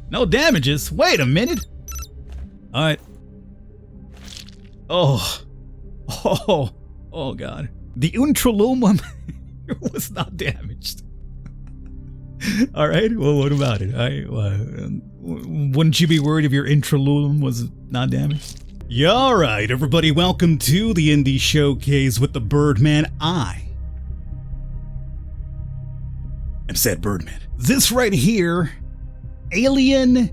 No damages? Wait a minute. Alright. Oh. Oh god. The intralumum was not damaged. Alright, well, what about it? Wouldn't you be worried if your intralumum was not damaged? Yeah, alright, everybody, welcome to the Indie Showcase with the Birdman. I am said Birdman. This right here, Alien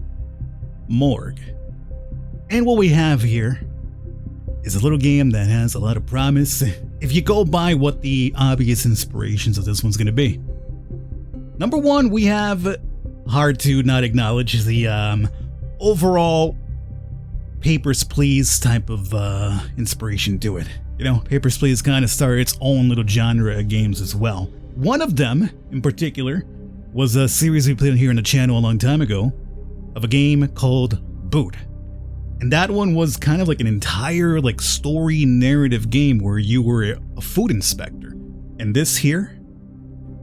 Morgue. And what we have here is a little game that has a lot of promise if you go by what the obvious inspirations of this one's going to be. Number one, we have, hard to not acknowledge, the overall Papers, Please type of inspiration to it. You know, Papers, Please kind of started its own little genre of games as well. One of them, in particular, was a series we played on here on the channel a long time ago of a game called Boot. And that one was kind of like an entire story narrative game where you were a food inspector. And this here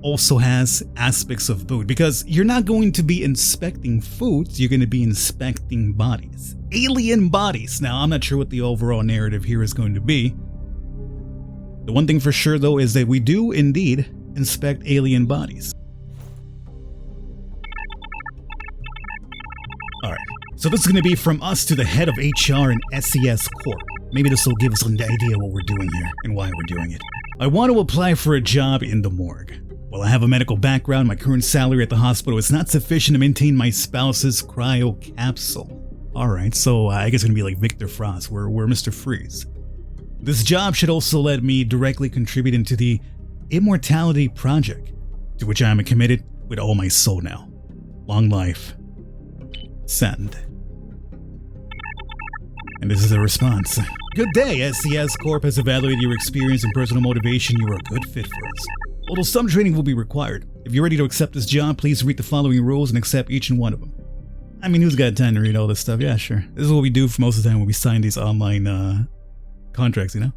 also has aspects of Boot, because you're not going to be inspecting foods, you're going to be inspecting bodies. Alien bodies. Now, I'm not sure what the overall narrative here is going to be. The one thing for sure, though, is that we do indeed inspect alien bodies. Alright, so this is going to be from us to the head of HR and SES Corp. Maybe this will give us an idea what we're doing here and why we're doing it. I want to apply for a job in the morgue. Well, I have a medical background, my current salary at the hospital is not sufficient to maintain my spouse's cryo capsule. Alright, so I guess it's going to be like Victor Frost, we're Mr. Freeze. This job should also let me directly contribute into the Immortality Project, to which I am committed with all my soul now. Long life. Send. And this is a response. Good day, SES Corp has evaluated your experience and personal motivation. You are a good fit for us. Although some training will be required. If you're ready to accept this job, please read the following rules and accept each and one of them. I mean, who's got time to read all this stuff? Yeah, sure. This is what we do for most of the time when we sign these online contracts, you know?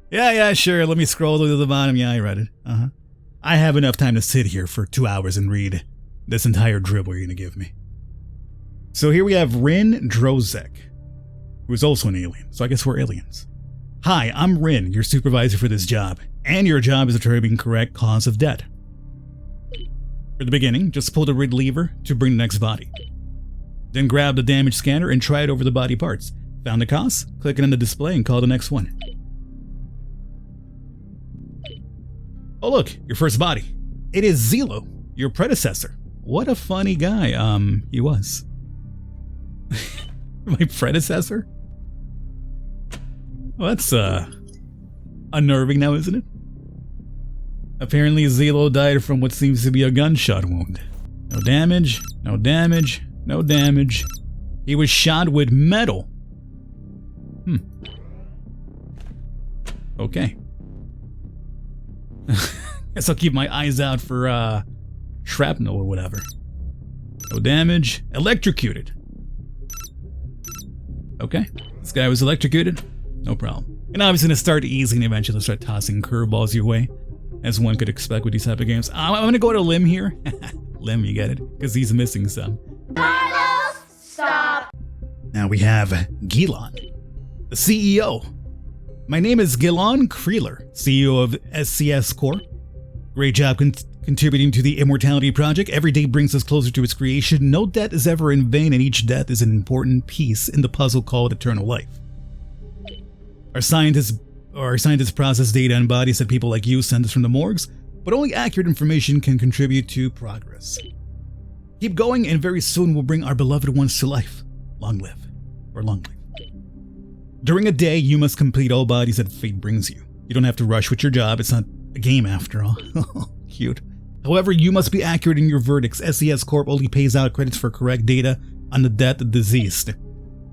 Yeah, sure. Let me scroll to the bottom. Yeah, I read it. I have enough time to sit here for 2 hours and read this entire dribble you're going to give me. So here we have Rin Drozek, who is also an alien. So I guess we're aliens. Hi, I'm Rin, your supervisor for this job. And your job is determining correct cause of death. For the beginning, just pull the red lever to bring the next body. Then grab the damage scanner and try it over the body parts. Found the cause? Click it on the display and call the next one. Oh look, your first body. It is Zelo, your predecessor. What a funny guy, he was. My predecessor? Well, that's, unnerving now, isn't it? Apparently Zelo died from what seems to be a gunshot wound. No damage, no damage, no damage. He was shot with metal. Okay. Guess I'll keep my eyes out for, shrapnel or whatever. No damage. Electrocuted. Okay. This guy was electrocuted. No problem. And obviously gonna start easy and eventually start tossing curveballs your way, as one could expect with these type of games. I'm gonna go to limb here. Limb, you get it? Because he's missing some. Carlos, stop! Now we have Gilon, the CEO. My name is Gilon Kreeler, CEO of SCS Corp. Great job contributing to the Immortality Project. Every day brings us closer to its creation. No death is ever in vain, and each death is an important piece in the puzzle called eternal life. Our scientists process data and bodies that people like you send us from the morgues, but only accurate information can contribute to progress. Keep going, and very soon we'll bring our beloved ones to life. Long live, or long live. During a day, you must complete all bodies that fate brings you. You don't have to rush with your job, it's not a game after all. Cute. However, you must be accurate in your verdicts. SES Corp only pays out credits for correct data on the death of deceased.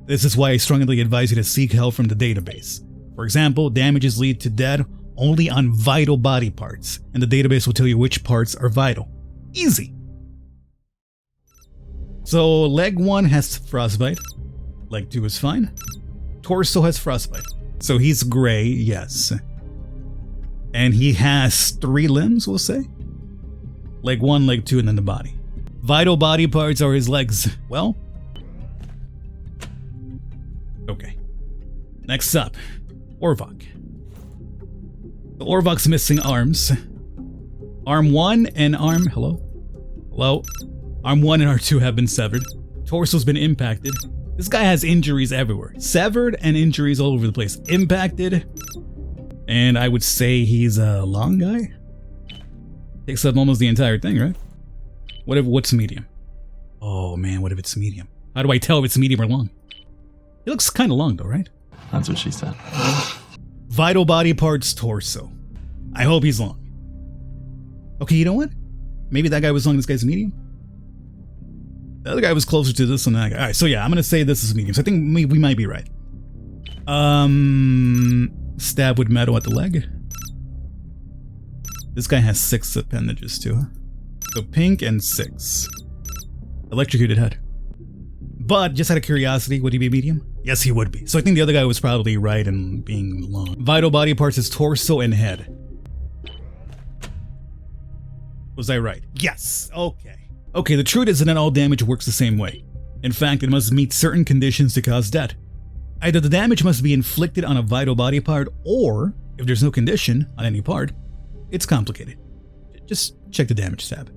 This is why I strongly advise you to seek help from the database. For example, damages lead to death only on vital body parts, and the database will tell you which parts are vital. Easy! So, leg 1 has frostbite. Leg 2 is fine. Torso has frostbite. So he's gray, yes. And he has 3 limbs, we'll say. Leg 1, leg 2, and then the body. Vital body parts are his legs. Well, Okay. Next up, Orvok. The Orvok's missing arms. Arm 1 and arm... Hello? Hello? Arm 1 and arm 2 have been severed. Torso's been impacted. This guy has injuries everywhere. Severed and injuries all over the place. Impacted. And I would say he's a long guy? Takes up almost the entire thing, right? What's medium? Oh man, what if it's medium? How do I tell if it's medium or long? He looks kind of long though, right? That's what she said. Vital body parts, torso. I hope he's long. Okay, you know what? Maybe that guy was long, this guy's medium? The other guy was closer to this one than that guy. Alright, so yeah, I'm gonna say this is medium. So I think we might be right. Stab with metal at the leg. This guy has 6 appendages too, huh? So pink and 6. Electrocuted head. But just out of curiosity, would he be medium? Yes, he would be. So I think the other guy was probably right in being long. Vital body parts is torso and head. Was I right? Yes. Okay. Okay, the truth is that not all damage works the same way. In fact, it must meet certain conditions to cause death. Either the damage must be inflicted on a vital body part, or, if there's no condition on any part, it's complicated. Just check the damage tab.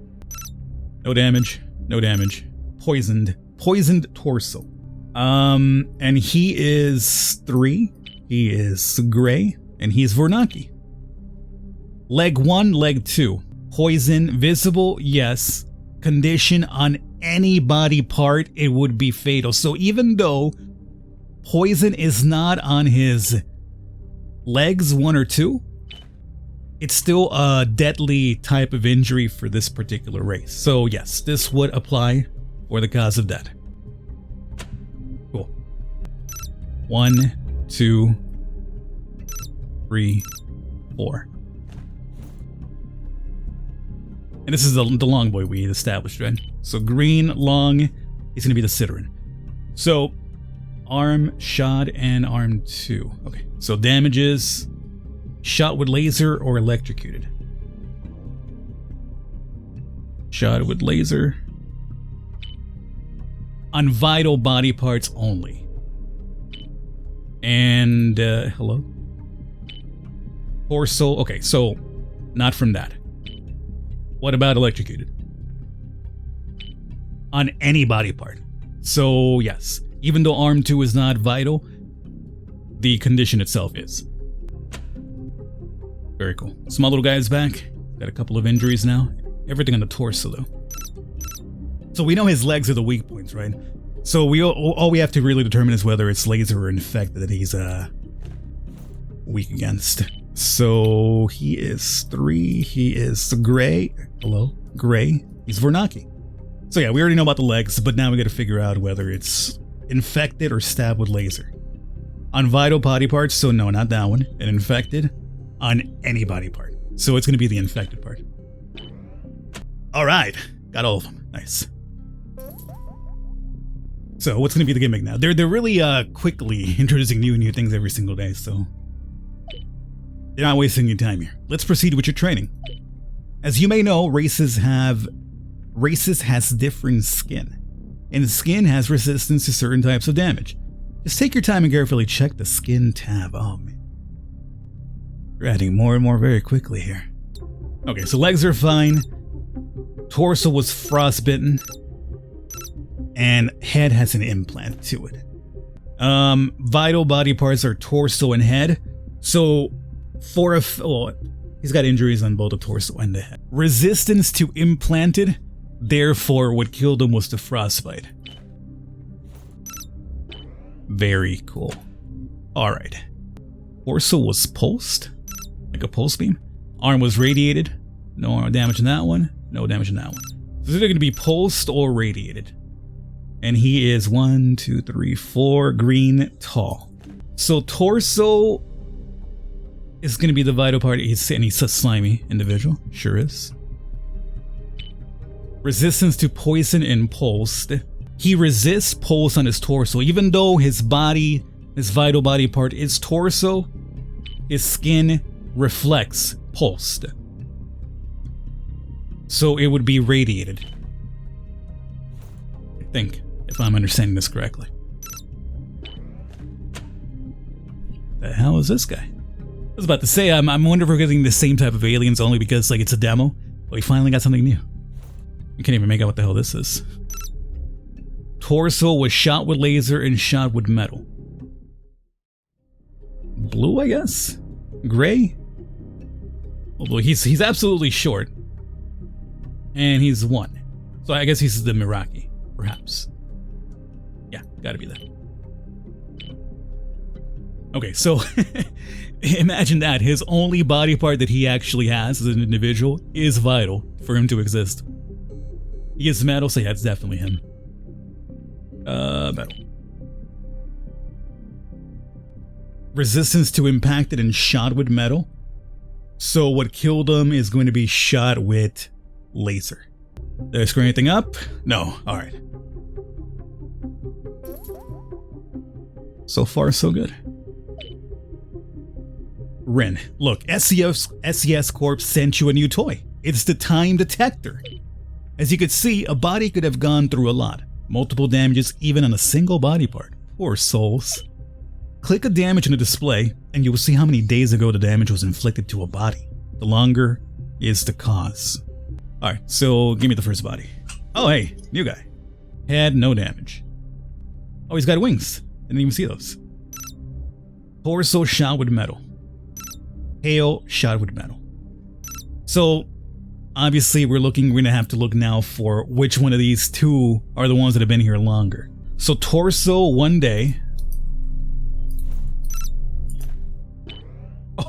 No damage. No damage. Poisoned. Poisoned torso. And he is 3. He is gray. And he's Vornaki. Leg 1, leg 2. Poison, visible, yes. Condition on any body part, it would be fatal. So even though poison is not on his legs 1 or 2, it's still a deadly type of injury for this particular race. So yes, this would apply for the cause of death. Cool. 1, 2, 3, 4. And this is the long boy we established, right? So green, long, is going to be the Citterin. So arm, shot, and arm 2. Okay, so damages, shot with laser or electrocuted. Shot with laser. On vital body parts only. And, hello? Torso, okay, so not from that. What about electrocuted? On any body part. So yes, even though arm 2 is not vital, the condition itself is. Very cool. Small little guy is back. Got a couple of injuries now. Everything on the torso though. So we know his legs are the weak points, right? So all we have to really determine is whether it's laser or infected that he's weak against. So he is 3. He is gray. Hello? Gray. He's Vornaki. So yeah, we already know about the legs, but now we gotta figure out whether it's infected or stabbed with laser. On vital body parts, so no, not that one. And infected on any body part. So it's gonna be the infected part. Alright, got all of them. Nice. So what's gonna be the gimmick now? They're really quickly introducing new things every single day, so they're not wasting your time here. Let's proceed with your training. As you may know, races has different skin, and skin has resistance to certain types of damage. Just take your time and carefully check the skin tab. Oh man, you're adding more and more very quickly here. Okay, so legs are fine. Torso was frostbitten, and head has an implant to it. Vital body parts are torso and head. So he's got injuries on both the torso and the head. Resistance to implanted, therefore what killed him was the frostbite. Very cool. Alright. Torso was pulsed, like a pulse beam. Arm was radiated. No damage in that one. No damage in that one. So they're going to be pulsed or radiated. And he is 1, 2, 3, 4, green, tall. So torso is going to be the vital part, and he's a slimy individual. Sure is. Resistance to poison and pulsed. He resists pulse on his torso. Even though his vital body part is torso, his skin reflects pulsed. So it would be radiated. I think, if I'm understanding this correctly. The hell is this guy? I was about to say, I'm wondering if we're getting the same type of aliens only because, like, it's a demo. But we finally got something new. I can't even make out what the hell this is. Torso was shot with laser and shot with metal. Blue, I guess? Gray? Although he's absolutely short. And he's 1. So I guess he's the Miraki, perhaps. Yeah, gotta be that. Okay, so imagine that. His only body part that he actually has as an individual is vital for him to exist. He is metal, so yeah, it's definitely him. Metal. Resistance to impacted and shot with metal. So what killed him is going to be shot with laser. Did I screw anything up? No. Alright. So far, so good. Rin, look, SES Corp sent you a new toy. It's the time detector. As you could see, a body could have gone through a lot. Multiple damages even on a single body part. Poor souls. Click a damage on the display and you will see how many days ago the damage was inflicted to a body. The longer is the cause. Alright, so give me the first body. Oh hey, new guy. Head, no damage. Oh, he's got wings. Didn't even see those. Torso shot with metal. Tail shot with metal. So obviously we're gonna have to look now for which one of these two are the ones that have been here longer. So torso 1 day.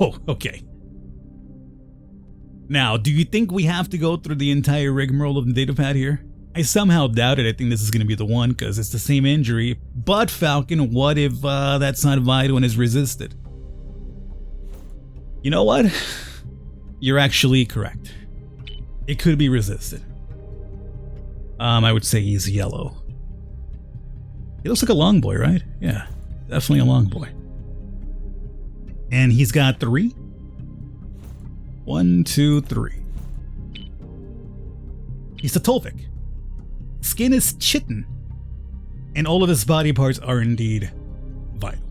Oh, okay. Now, do you think we have to go through the entire rigmarole of the datapad here? I somehow doubt it. I think this is going to be the one because it's the same injury. But Falcon, what if that's not vital and is resisted? You know what? You're actually correct. It could be resisted. I would say he's yellow. He looks like a long boy, right? Yeah, definitely a long boy. And he's got 3. 1, 2, 3. He's the Tolvik. Skin is chitin. And all of his body parts are indeed vital.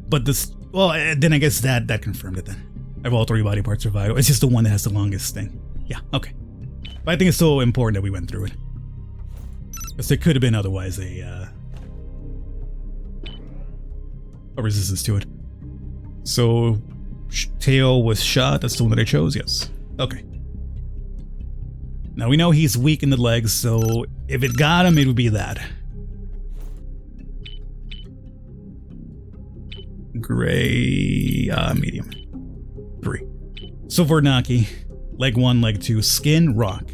But this, well, then I guess that confirmed it then. If all 3 body parts are vital. It's just the one that has the longest thing. Yeah, okay. But I think it's so important that we went through it. Because there could have been otherwise a resistance to it. So, tail was shot. That's the one that I chose, yes. Okay. Now we know he's weak in the legs, so if it got him, it would be that. Gray, medium. 3. So Vernaki, leg 1, leg 2, skin, rock.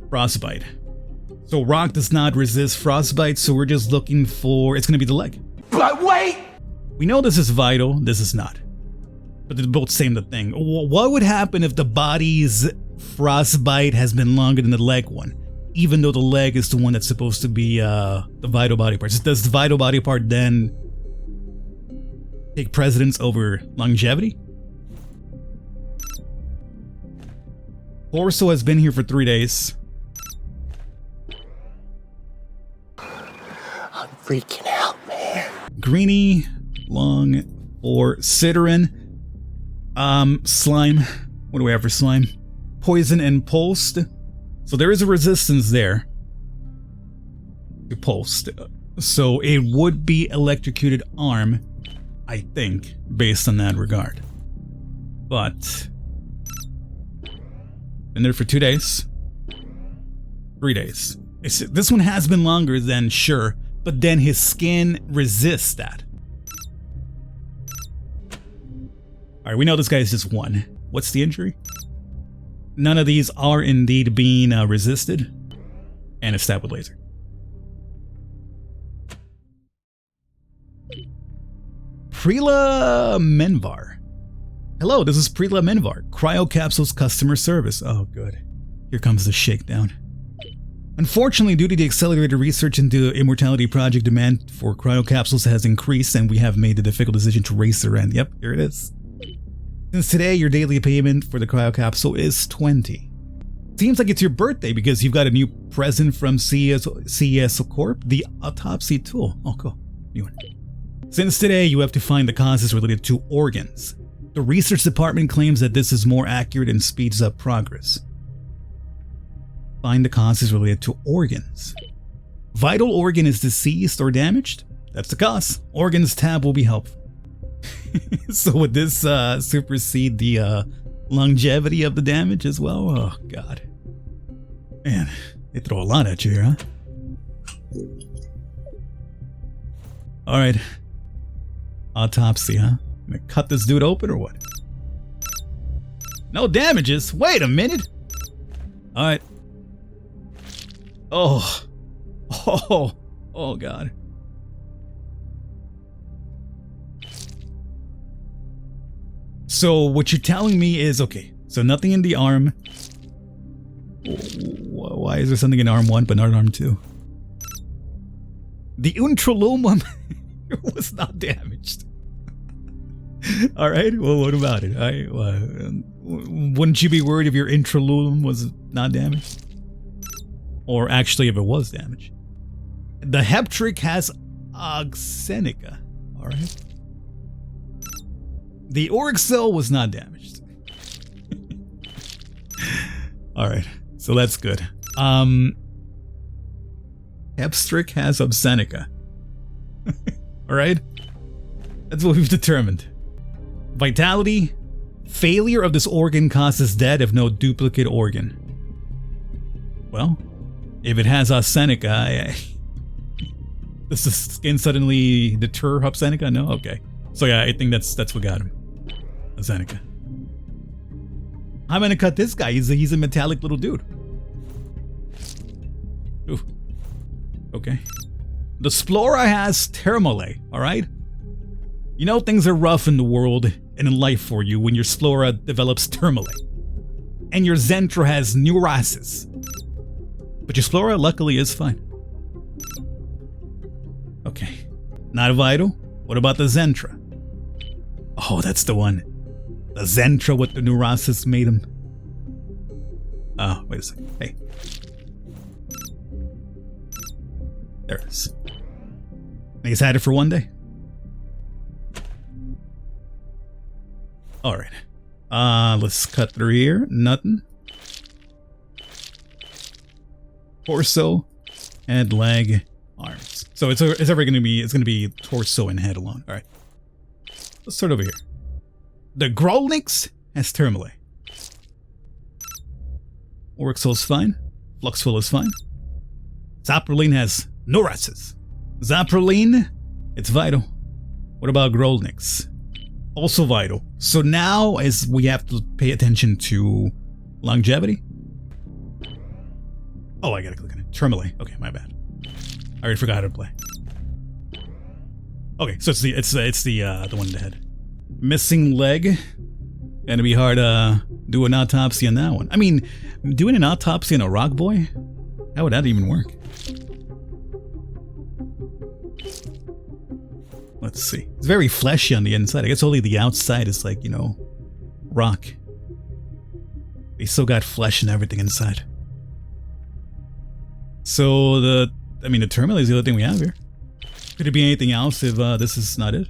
Frostbite. So rock does not resist frostbite, so we're just looking for, it's gonna be the leg. But wait! We know this is vital, this is not. But they're both saying the thing. What would happen if the body's frostbite has been longer than the leg one? Even though the leg is the one that's supposed to be the vital body part. Does the vital body part then take precedence over longevity? Torso has been here for 3 days. I'm freaking out, man. Greeny, long, or Citterin. Slime. What do we have for slime? Poison and pulsed. So there is a resistance there to pulsed. So it would be electrocuted arm, I think, based on that regard. But been there for 2 days. 3 days. This one has been longer than sure, but then his skin resists that. Alright, we know this guy is just 1. What's the injury? None of these are indeed being resisted. And it's stabbed with laser. Prila Menvar. Hello, this is Prila Menvar, Cryo Capsule's customer service. Oh, good. Here comes the shakedown. Unfortunately, due to the accelerated research into the Immortality Project, demand for cryo capsules has increased, and we have made the difficult decision to raise the rent. Yep, here it is. Since today, your daily payment for the cryo capsule is 20. Seems like it's your birthday because you've got a new present from CES Corp, the Autopsy tool. Oh, cool. New one. Since today you have to find the causes related to organs. The research department claims that this is more accurate and speeds up progress. Find the causes related to organs. Vital organ is deceased or damaged? That's the cause. Organs tab will be helpful. So would this supersede the longevity of the damage as well? Oh, God. Man, they throw a lot at you here, huh? Alright. Autopsy, huh? Gonna cut this dude open or what? No damages? Wait a minute! Alright. Oh. Oh. Oh, God. So what you're telling me is, okay, so nothing in the arm. Why is there something in arm 1 but not in arm 2? The intralumum was not damaged. Alright, well, what about it? Wouldn't you be worried if your intralumum was not damaged? Or actually if it was damaged? The heptric has oxenica. Alright. The auric cell was not damaged. Alright, so that's good. Hepstric has obscenica. Alright? That's what we've determined. Vitality. Failure of this organ causes death if no duplicate organ. Well, if it has obscenica, does the skin suddenly deter obscenica? No? Okay. So yeah, I think that's what got him. Obscenica. I'm gonna cut this guy. He's a metallic little dude. Ooh. Okay. The Splora has Termale, alright? You know things are rough in the world and in life for you when your Splora develops Termale. And your Zentra has Neurasis. But your Splora luckily is fine. Okay. Not vital. What about the Zentra? Oh, that's the one. The Zentra with the Neurasis made him. Oh, wait a second. Hey. There it is. He's had it for one day. Alright. Let's cut through here. Nothing. Torso, head, leg, arms. So it's ever gonna be torso and head alone. Alright. Let's start over here. The Grolnix has Termale. Aurixol is fine. Fluxful is fine. Zaproline has Neurasis. Zaproline, it's vital. What about Grolnix? Also vital. So now as we have to pay attention to longevity. Oh, I gotta click on it. Termale. Okay, my bad. I already forgot how to play. Okay, so it's the one in the head. Missing leg. Gonna be hard to do an autopsy on that one. I mean, doing an autopsy on a rock boy? How would that even work? Let's see. It's very fleshy on the inside. I guess only the outside is like, you know, rock. They still got flesh and everything inside. So the Termale is the other thing we have here. Could it be anything else if this is not it?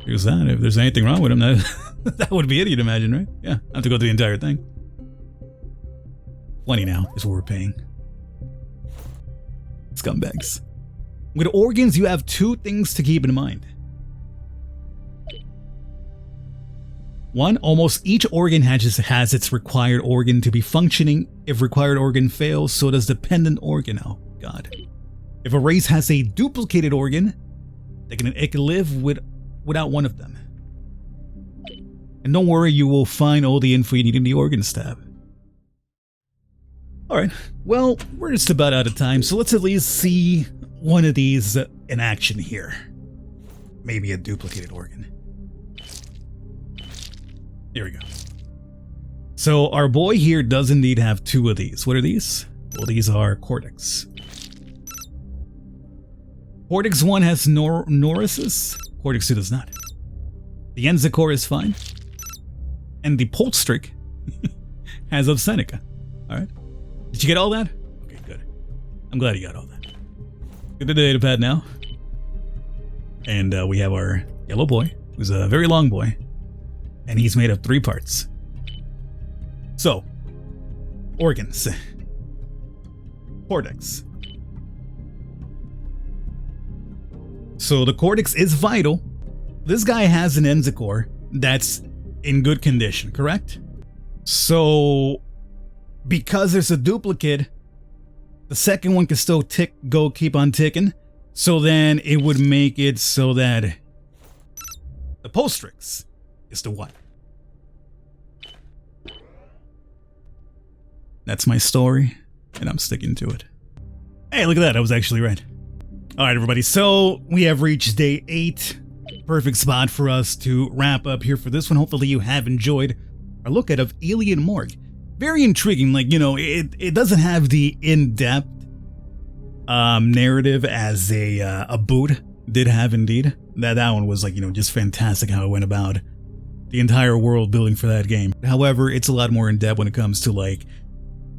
Here's that. If there's anything wrong with him, that would be it, you'd imagine, right? Yeah, I have to go through the entire thing. 20 now is what we're paying. Scumbags. With organs, you have two things to keep in mind. One, almost each organ has its required organ to be functioning. If required organ fails, so does dependent organ. Oh, God. If a race has a duplicated organ, it can live without one of them. And don't worry, you will find all the info you need in the organs tab. Alright, well, we're just about out of time, so let's at least see one of these in action here. Maybe a duplicated organ. Here we go. So our boy here does indeed have two of these. What are these? Well, these are cortex. Cortex 1 has Neurasis. Cortex 2 does not. The Enzicore is fine. And the Polstric has Obscenica. Alright. Did you get all that? Okay, good. I'm glad you got all that. Get the data pad now. And we have our yellow boy, who's a very long boy, and he's made of 3 parts. So, organs. Cortex. So the cortex is vital. This guy has an endocore that's in good condition, correct? So, because there's a duplicate, the second one can still keep on ticking. So then it would make it so that the postrix is the 1. That's my story, and I'm sticking to it. Hey, look at that. I was actually right. All right, everybody. So we have reached day 8. Perfect spot for us to wrap up here for this one. Hopefully you have enjoyed our look at of Alien Morgue. Very intriguing. Like, you know, it doesn't have the in-depth narrative as a boot did have indeed. That one was like, you know, just fantastic how it went about the entire world building for that game. However, it's a lot more in-depth when it comes to like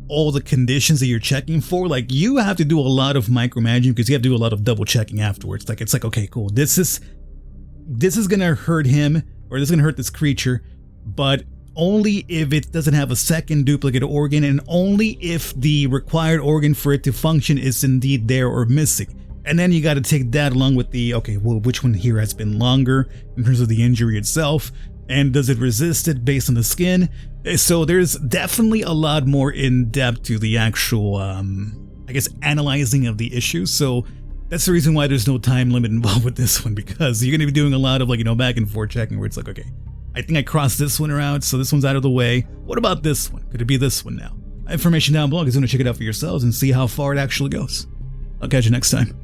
all the conditions that you're checking for. Like, you have to do a lot of micromanaging because you have to do a lot of double checking afterwards. Like, it's like, okay, cool, this is gonna hurt him, or this is gonna hurt this creature, but only if it doesn't have a second duplicate organ, and only if the required organ for it to function is indeed there or missing. And then you got to take that along with the, okay, well, which one here has been longer in terms of the injury itself, and does it resist it based on the skin? So there's definitely a lot more in depth to the actual, I guess, analyzing of the issue. So that's the reason why there's no time limit involved with this one, because you're going to be doing a lot of, like, you know, back and forth checking where it's like, okay, I think I crossed this one out, so this one's out of the way. What about this one? Could it be this one now? Information down below, because you want to check it out for yourselves and see how far it actually goes. I'll catch you next time.